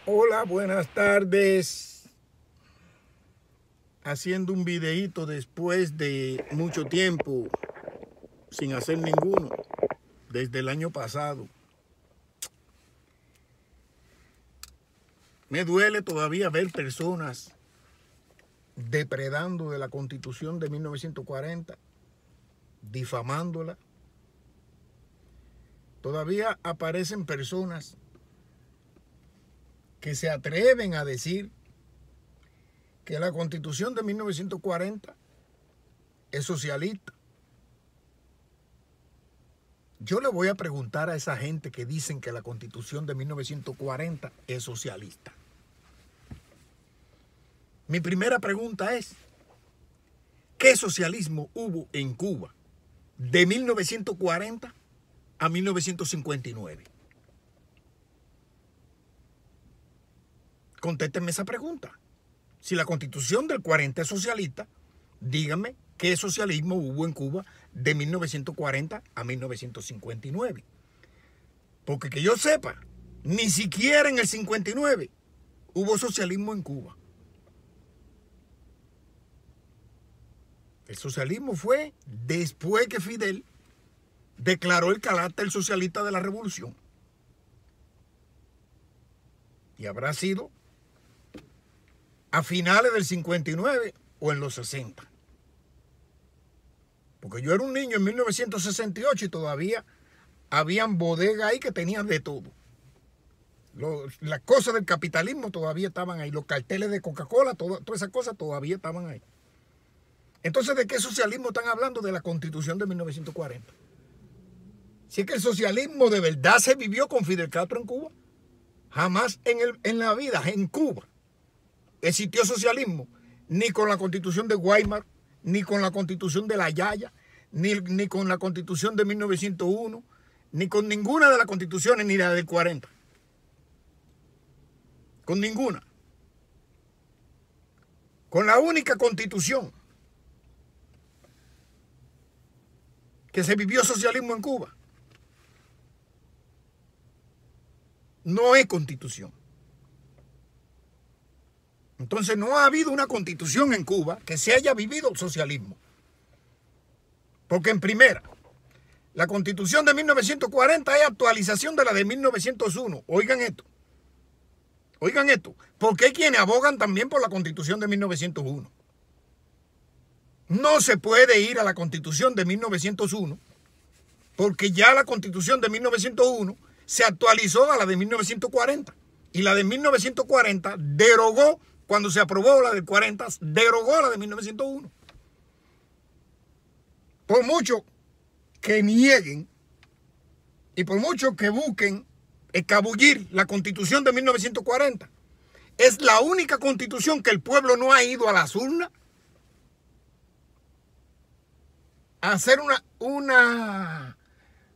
Hola, buenas tardes. Haciendo un videíto después de mucho tiempo sin hacer ninguno, desde el año pasado. Me duele todavía ver personas depredando de la Constitución de 1940, difamándola. Todavía aparecen personas que se atreven a decir que la Constitución de 1940 es socialista. Yo le voy a preguntar a esa gente que dicen que la Constitución de 1940 es socialista. Mi primera pregunta es, ¿qué socialismo hubo en Cuba de 1940 a 1959? Contéstenme esa pregunta. Si la Constitución del 40 es socialista, díganme qué socialismo hubo en Cuba de 1940 a 1959. Porque que yo sepa, ni siquiera en el 59 hubo socialismo en Cuba. El socialismo fue después que Fidel declaró el carácter socialista de la revolución. Y habrá sido a finales del 59 o en los 60. Porque yo era un niño en 1968 y todavía habían bodegas ahí que tenían de todo. Las cosas del capitalismo todavía estaban ahí. Los carteles de Coca-Cola, todas esas cosas todavía estaban ahí. Entonces, ¿de qué socialismo están hablando? De la Constitución de 1940. Si es que el socialismo de verdad se vivió con Fidel Castro en Cuba, jamás en la vida, en Cuba, existió socialismo, ni con la Constitución de Weimar, ni con la Constitución de La Haya, ni con la Constitución de 1901, ni con ninguna de las constituciones, ni la del 40. Con ninguna. Con la única constitución que se vivió socialismo en Cuba, no es constitución. Entonces no ha habido una constitución en Cuba que se haya vivido socialismo. Porque en primera, la Constitución de 1940 es actualización de la de 1901. Oigan esto. Oigan esto. Porque hay quienes abogan también por la Constitución de 1901. No se puede ir a la Constitución de 1901 porque ya la Constitución de 1901 se actualizó a la de 1940. Y la de 1940 derogó, cuando se aprobó la del 40, derogó la de 1901. Por mucho que nieguen y por mucho que busquen escabullir la Constitución de 1940, es la única constitución que el pueblo no ha ido a las urnas a hacer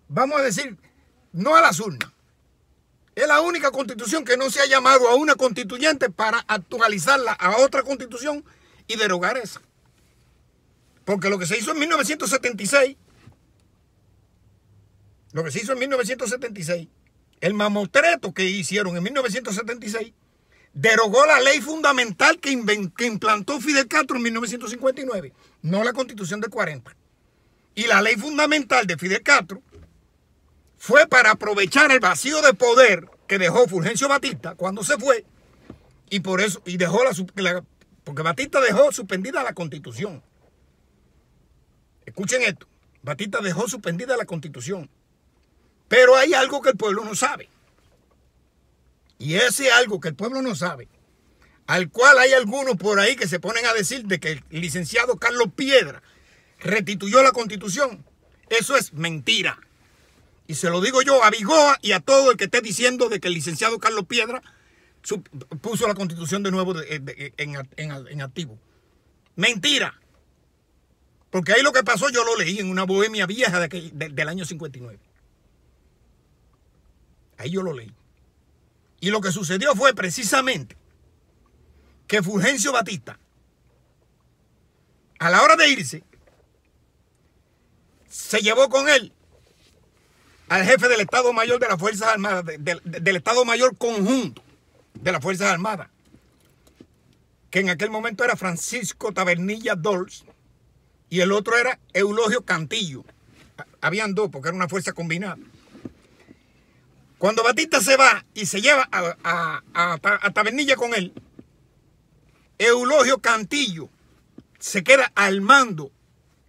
vamos a decir, no a las urnas. Es la única constitución que no se ha llamado a una constituyente para actualizarla a otra constitución y derogar esa. Porque lo que se hizo en 1976, el mamotreto que hicieron en 1976, derogó la ley fundamental que implantó Fidel Castro en 1959, no la Constitución del 40. Y la ley fundamental de Fidel Castro fue para aprovechar el vacío de poder que dejó Fulgencio Batista cuando se fue, y por eso, y dejó porque Batista dejó suspendida la Constitución. Escuchen esto, Batista dejó suspendida la Constitución. Pero hay algo que el pueblo no sabe. Y ese algo que el pueblo no sabe, al cual hay algunos por ahí que se ponen a decir de que el licenciado Carlos Piedra restituyó la Constitución, eso es mentira. Y se lo digo yo a Vigoa y a todo el que esté diciendo de que el licenciado Carlos Piedra puso la Constitución de nuevo en activo. Mentira. Porque ahí lo que pasó yo lo leí en una bohemia vieja del año 59. Ahí yo lo leí. Y lo que sucedió fue precisamente que Fulgencio Batista, a la hora de irse, se llevó con él al jefe del Estado Mayor de las Fuerzas Armadas, del Estado Mayor conjunto, de las Fuerzas Armadas, que en aquel momento era Francisco Tabernilla Dols y el otro era Eulogio Cantillo. Habían dos porque era una fuerza combinada. Cuando Batista se va y se lleva a Tabernilla con él, Eulogio Cantillo se queda al mando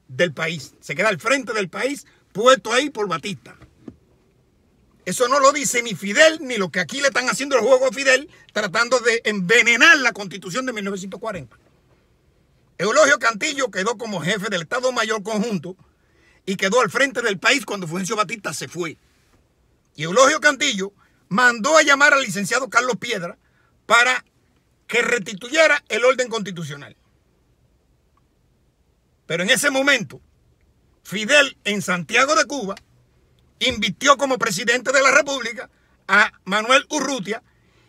del país, se queda al frente del país, puesto ahí por Batista. Eso no lo dice ni Fidel, ni lo que aquí le están haciendo el juego a Fidel, tratando de envenenar la Constitución de 1940. Eulogio Cantillo quedó como jefe del Estado Mayor Conjunto y quedó al frente del país cuando Fulgencio Batista se fue. Y Eulogio Cantillo mandó a llamar al licenciado Carlos Piedra para que restituyera el orden constitucional. Pero en ese momento, Fidel en Santiago de Cuba invistió como presidente de la República a Manuel Urrutia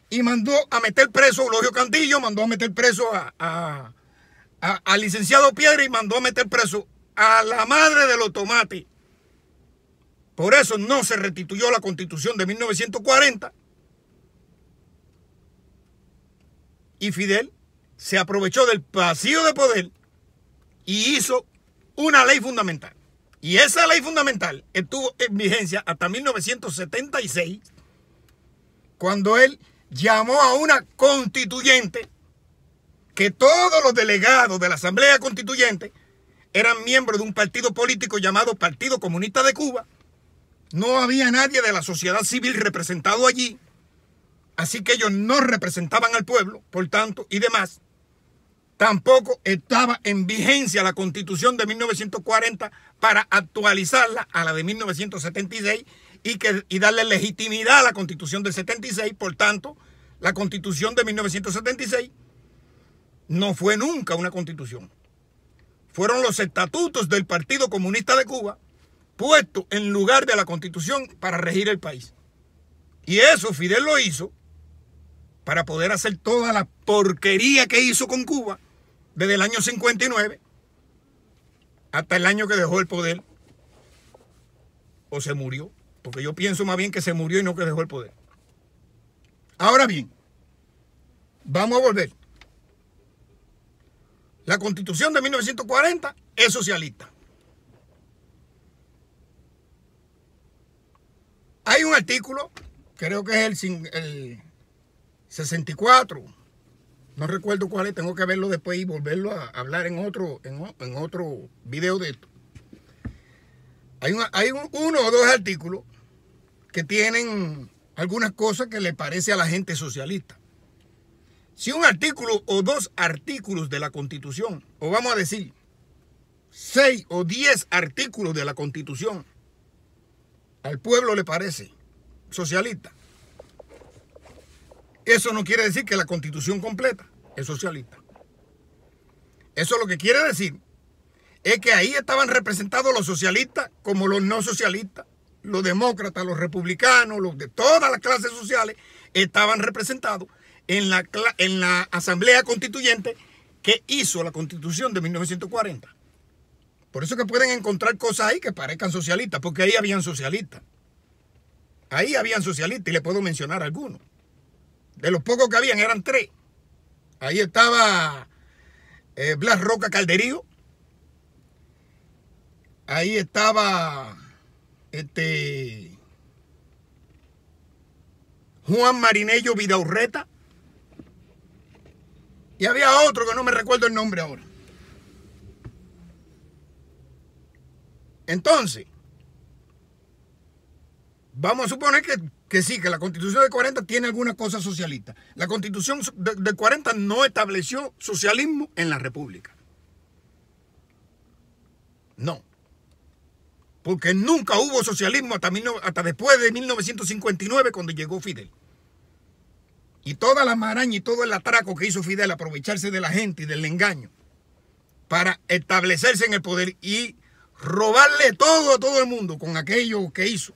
y mandó a meter preso a Eulogio Cantillo, mandó a meter preso al licenciado Piedra y mandó a meter preso a la madre de los tomates. Por eso no se restituyó la Constitución de 1940 y Fidel se aprovechó del vacío de poder y hizo una ley fundamental. Y esa ley fundamental estuvo en vigencia hasta 1976, cuando él llamó a una constituyente que todos los delegados de la Asamblea Constituyente eran miembros de un partido político llamado Partido Comunista de Cuba. No había nadie de la sociedad civil representado allí, así que ellos no representaban al pueblo, por tanto, y demás. Tampoco estaba en vigencia la Constitución de 1940 para actualizarla a la de 1976 y darle legitimidad a la Constitución del 76. Por tanto, la Constitución de 1976 no fue nunca una Constitución. Fueron los estatutos del Partido Comunista de Cuba puestos en lugar de la Constitución para regir el país. Y eso Fidel lo hizo para poder hacer toda la porquería que hizo con Cuba desde el año 59 hasta el año que dejó el poder o se murió, porque yo pienso más bien que se murió y no que dejó el poder. Ahora bien, vamos a volver. La Constitución de 1940 es socialista. Hay un artículo, creo que es el 64, no recuerdo cuál es, tengo que verlo después y volverlo a hablar en otro video de esto. Hay uno o dos artículos que tienen algunas cosas que le parece a la gente socialista. Si un artículo o dos artículos de la Constitución, o vamos a decir 6 o 10 artículos de la Constitución, al pueblo le parece socialista, eso no quiere decir que la Constitución completa es socialista. Eso lo que quiere decir es que ahí estaban representados los socialistas como los no socialistas, los demócratas, los republicanos, los de todas las clases sociales estaban representados en la Asamblea Constituyente que hizo la Constitución de 1940. Por eso que pueden encontrar cosas ahí que parezcan socialistas, porque ahí habían socialistas. Ahí habían socialistas y le puedo mencionar algunos. De los pocos que habían eran 3. Ahí estaba Blas Roca Calderío. Ahí estaba Juan Marinello Vidaurreta. Y había otro que no me recuerdo el nombre ahora. Entonces, vamos a suponer que sí, que la Constitución del 40 tiene algunas cosas socialistas. La Constitución del 40 no estableció socialismo en la República. No. Porque nunca hubo socialismo hasta después de 1959 cuando llegó Fidel. Y toda la maraña y todo el atraco que hizo Fidel, aprovecharse de la gente y del engaño para establecerse en el poder y robarle todo a todo el mundo con aquello que hizo.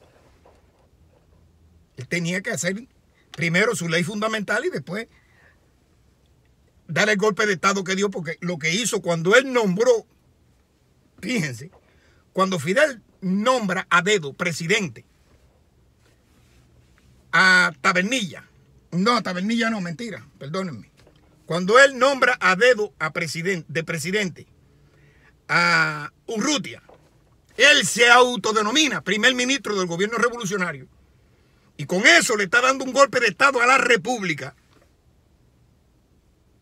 Él tenía que hacer primero su ley fundamental y después dar el golpe de Estado que dio, porque lo que hizo cuando él nombró, fíjense, cuando Fidel nombra a dedo presidente a Tabernilla, No, Tabernilla no, mentira, perdónenme. Cuando él nombra a dedo de presidente a Urrutia, él se autodenomina primer ministro del gobierno revolucionario. Y con eso le está dando un golpe de Estado a la República.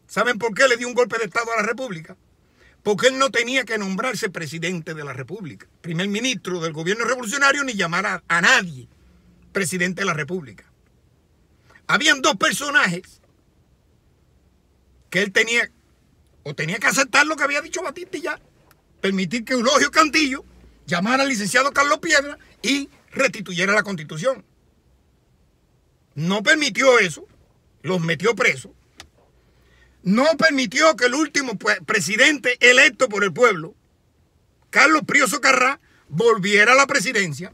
¿Saben por qué le dio un golpe de Estado a la República? Porque él no tenía que nombrarse presidente de la República, primer ministro del gobierno revolucionario, ni llamar a nadie presidente de la República. Habían dos personajes que él tenía que aceptar lo que había dicho Batista y ya, permitir que Eulogio Cantillo llamara al licenciado Carlos Piedra y restituyera la Constitución. No permitió eso, los metió presos. No permitió que el último presidente electo por el pueblo, Carlos Prioso Carrá, volviera a la presidencia,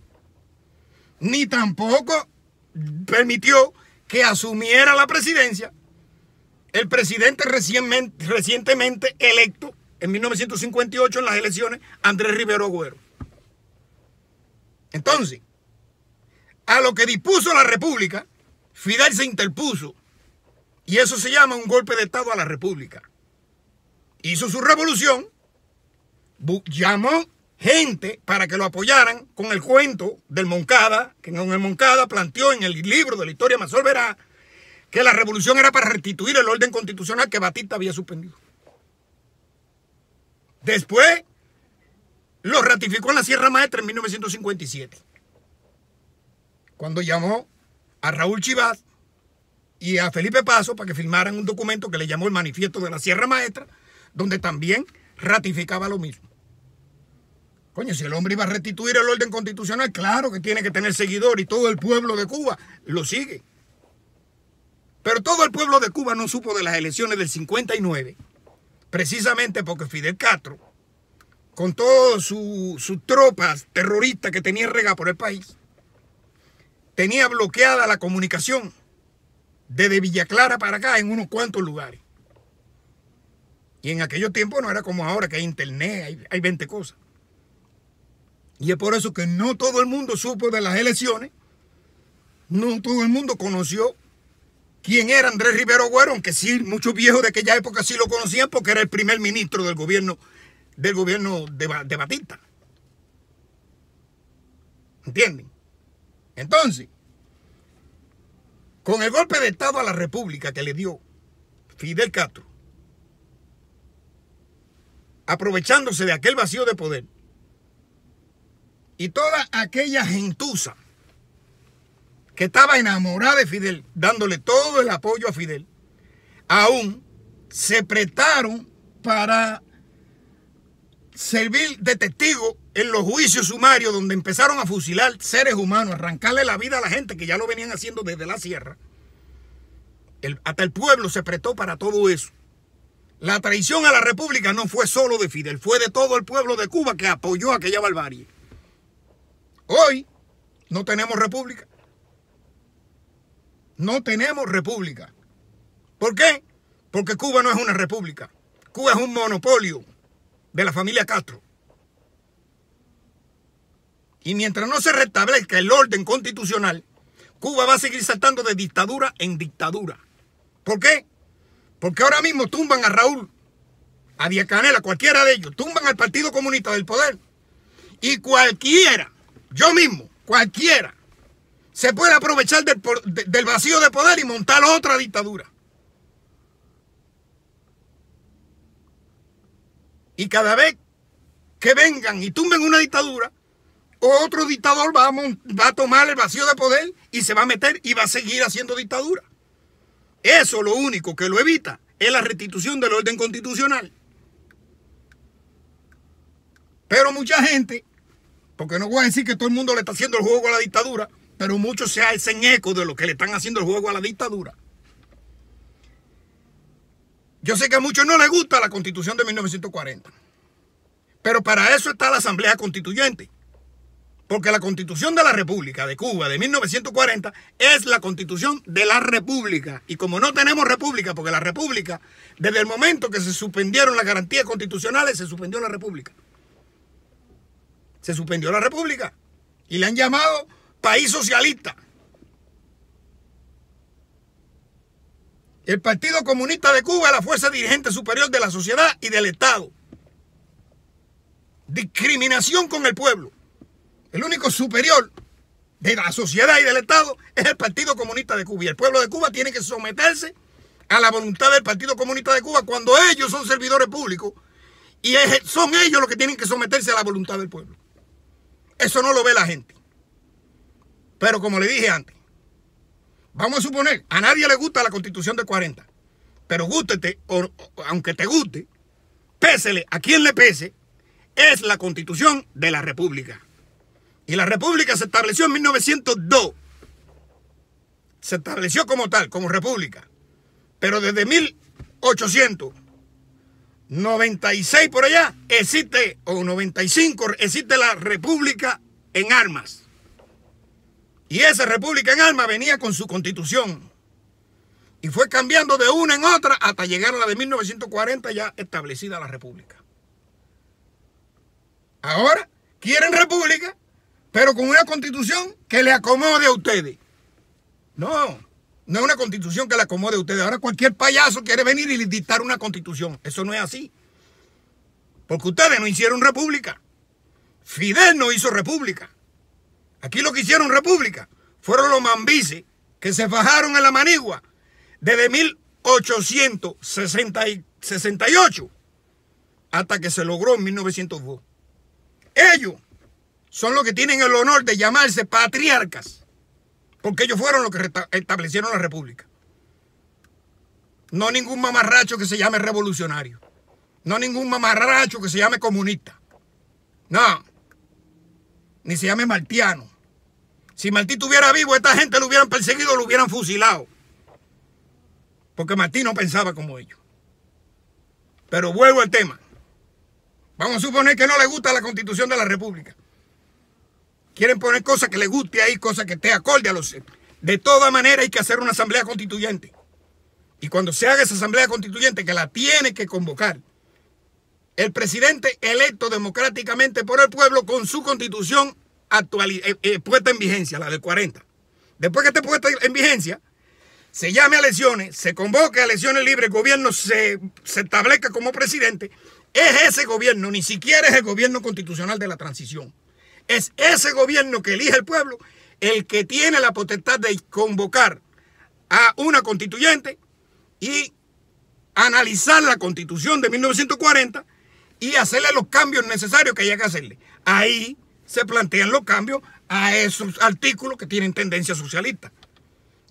ni tampoco permitió que asumiera la presidencia el presidente recientemente electo en 1958 en las elecciones, Andrés Rivero Agüero. Entonces, a lo que dispuso la República, Fidel se interpuso. Y eso se llama un golpe de Estado a la República. Hizo su revolución, llamó gente para que lo apoyaran con el cuento del Moncada, que en el Moncada planteó en el libro de la historia Mazor Verá que la revolución era para restituir el orden constitucional que Batista había suspendido. Después lo ratificó en la Sierra Maestra en 1957, cuando llamó a Raúl Chivas y a Felipe Paso para que firmaran un documento que le llamó el Manifiesto de la Sierra Maestra, donde también ratificaba lo mismo. Coño, si el hombre iba a restituir el orden constitucional, claro que tiene que tener seguidor y todo el pueblo de Cuba lo sigue. Pero todo el pueblo de Cuba no supo de las elecciones del 59, precisamente porque Fidel Castro, con todas sus tropas terroristas que tenía regadas por el país, tenía bloqueada la comunicación desde Villa Clara para acá en unos cuantos lugares. Y en aquellos tiempos no era como ahora que hay internet, hay 20 cosas. Y es por eso que no todo el mundo supo de las elecciones, no todo el mundo conoció quién era Andrés Rivero Agüero, aunque sí, muchos viejos de aquella época sí lo conocían porque era el primer ministro del gobierno de Batista. ¿Entienden? Entonces, con el golpe de Estado a la República que le dio Fidel Castro, aprovechándose de aquel vacío de poder, y toda aquella gentuza que estaba enamorada de Fidel, dándole todo el apoyo a Fidel, aún se prestaron para servir de testigo en los juicios sumarios donde empezaron a fusilar seres humanos, arrancarle la vida a la gente que ya lo venían haciendo desde la sierra. Hasta el pueblo se prestó para todo eso. La traición a la República no fue solo de Fidel, fue de todo el pueblo de Cuba que apoyó aquella barbarie. Hoy no tenemos república. No tenemos república. ¿Por qué? Porque Cuba no es una república. Cuba es un monopolio de la familia Castro. Y mientras no se restablezca el orden constitucional, Cuba va a seguir saltando de dictadura en dictadura. ¿Por qué? Porque ahora mismo tumban a Raúl, a Díaz Canel, a cualquiera de ellos, tumban al Partido Comunista del poder. Y cualquiera, yo mismo, cualquiera, se puede aprovechar del vacío de poder y montar otra dictadura. Y cada vez que vengan y tumben una dictadura, otro dictador va a tomar el vacío de poder y se va a meter y va a seguir haciendo dictadura. Eso lo único que lo evita es la restitución del orden constitucional. Pero mucha gente, porque no voy a decir que todo el mundo le está haciendo el juego a la dictadura, pero muchos se hacen eco de lo que le están haciendo el juego a la dictadura. Yo sé que a muchos no les gusta la Constitución de 1940, pero para eso está la Asamblea Constituyente. Porque la Constitución de la República de Cuba de 1940 es la Constitución de la República. Y como no tenemos república, porque la República, desde el momento que se suspendieron las garantías constitucionales, se suspendió la República. Se suspendió la República. Y le han llamado país socialista. El Partido Comunista de Cuba es la fuerza dirigente superior de la sociedad y del Estado. Discriminación con el pueblo. El único superior de la sociedad y del Estado es el Partido Comunista de Cuba. Y el pueblo de Cuba tiene que someterse a la voluntad del Partido Comunista de Cuba cuando ellos son servidores públicos. Y son ellos los que tienen que someterse a la voluntad del pueblo. Eso no lo ve la gente. Pero como le dije antes, vamos a suponer, a nadie le gusta la Constitución de 40. Pero gústete, o aunque te guste, pésele a quien le pese, es la Constitución de la República. Y la República se estableció en 1902. Se estableció como tal, como república. Pero desde 1896 por allá existe, o 95, existe la República en armas. Y esa República en armas venía con su Constitución. Y fue cambiando de una en otra hasta llegar a la de 1940 ya establecida la República. Ahora quieren República, pero con una Constitución que le acomode a ustedes. No, no es una Constitución que le acomode a ustedes. Ahora cualquier payaso quiere venir y dictar una Constitución. Eso no es así. Porque ustedes no hicieron República. Fidel no hizo República. Aquí lo que hicieron República fueron los mambises que se fajaron en la manigua desde 1868 hasta que se logró en 1902. Ellos son los que tienen el honor de llamarse patriarcas, porque ellos fueron los que establecieron la República. No ningún mamarracho que se llame revolucionario. No ningún mamarracho que se llame comunista. No. Ni se llame martiano. Si Martí estuviera vivo, esta gente lo hubieran perseguido, lo hubieran fusilado. Porque Martí no pensaba como ellos. Pero vuelvo al tema. Vamos a suponer que no le gusta la Constitución de la República. Quieren poner cosas que les guste ahí, cosas que esté acorde a los... De toda manera hay que hacer una asamblea constituyente. Y cuando se haga esa asamblea constituyente, que la tiene que convocar el presidente electo democráticamente por el pueblo con su constitución puesta en vigencia, la del 40. Después que esté puesta en vigencia, se llame a elecciones, se convoque a elecciones libres, el gobierno se establezca como presidente. Es ese gobierno, ni siquiera es el gobierno constitucional de la transición. Es ese gobierno que elige el pueblo el que tiene la potestad de convocar a una constituyente y analizar la Constitución de 1940 y hacerle los cambios necesarios que haya que hacerle. Ahí se plantean los cambios a esos artículos que tienen tendencia socialista.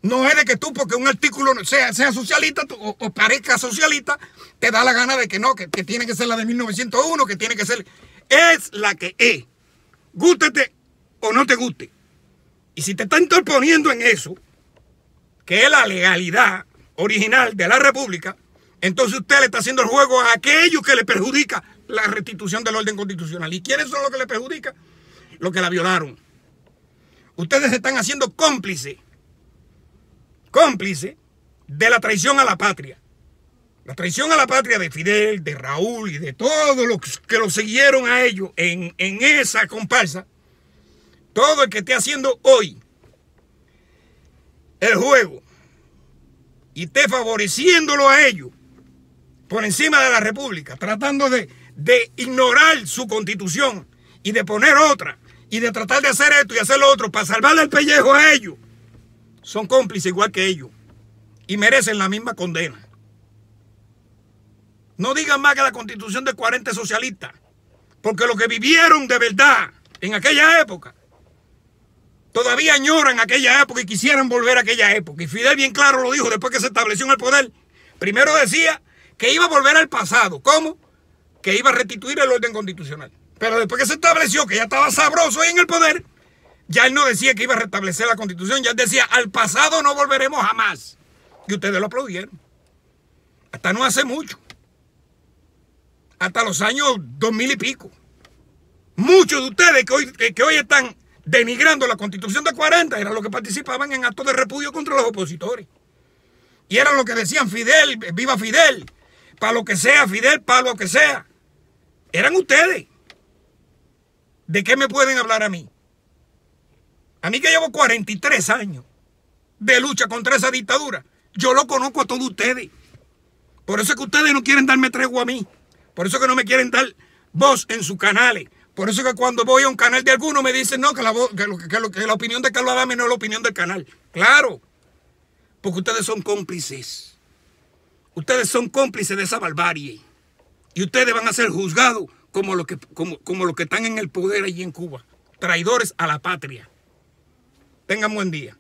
No es de que tú, porque un artículo sea socialista o parezca socialista, te da la gana de que no, que tiene que ser la de 1901, que tiene que ser... Es la que es. Gústete o no te guste. Y si te está interponiendo en eso, que es la legalidad original de la República, entonces usted le está haciendo el juego a aquellos que le perjudica la restitución del orden constitucional. ¿Y quiénes son los que le perjudican? Los que la violaron. Ustedes se están haciendo cómplices de la traición a la patria. La traición a la patria de Fidel, de Raúl y de todos los que lo siguieron a ellos en esa comparsa. Todo el que esté haciendo hoy el juego y esté favoreciéndolo a ellos por encima de la República, tratando de ignorar su constitución y de poner otra y de tratar de hacer esto y hacer lo otro para salvarle el pellejo a ellos, son cómplices igual que ellos y merecen la misma condena. No digan más que la Constitución de 40 es socialista, porque los que vivieron de verdad en aquella época todavía añoran aquella época y quisieran volver a aquella época. Y Fidel bien claro lo dijo después que se estableció en el poder. Primero decía que iba a volver al pasado. ¿Cómo? Que iba a restituir el orden constitucional. Pero después que se estableció, que ya estaba sabroso ahí en el poder, ya él no decía que iba a restablecer la Constitución, ya él decía, al pasado no volveremos jamás. Y ustedes lo aplaudieron. Hasta no hace mucho. Hasta los años 2000 y pico. Muchos de ustedes que hoy están denigrando la Constitución de 40 eran los que participaban en actos de repudio contra los opositores. Y eran los que decían Fidel, viva Fidel, para lo que sea, Fidel, para lo que sea. Eran ustedes. ¿De qué me pueden hablar a mí? A mí que llevo 43 años de lucha contra esa dictadura. Yo lo conozco a todos ustedes. Por eso es que ustedes no quieren darme tregua a mí. Por eso es que no me quieren dar voz en sus canales. Por eso es que cuando voy a un canal de alguno me dicen no, que la opinión de Carlos Adames no es la opinión del canal. Claro, porque ustedes son cómplices. Ustedes son cómplices de esa barbarie. Y ustedes van a ser juzgados como los que están en el poder allí en Cuba. Traidores a la patria. Tengan buen día.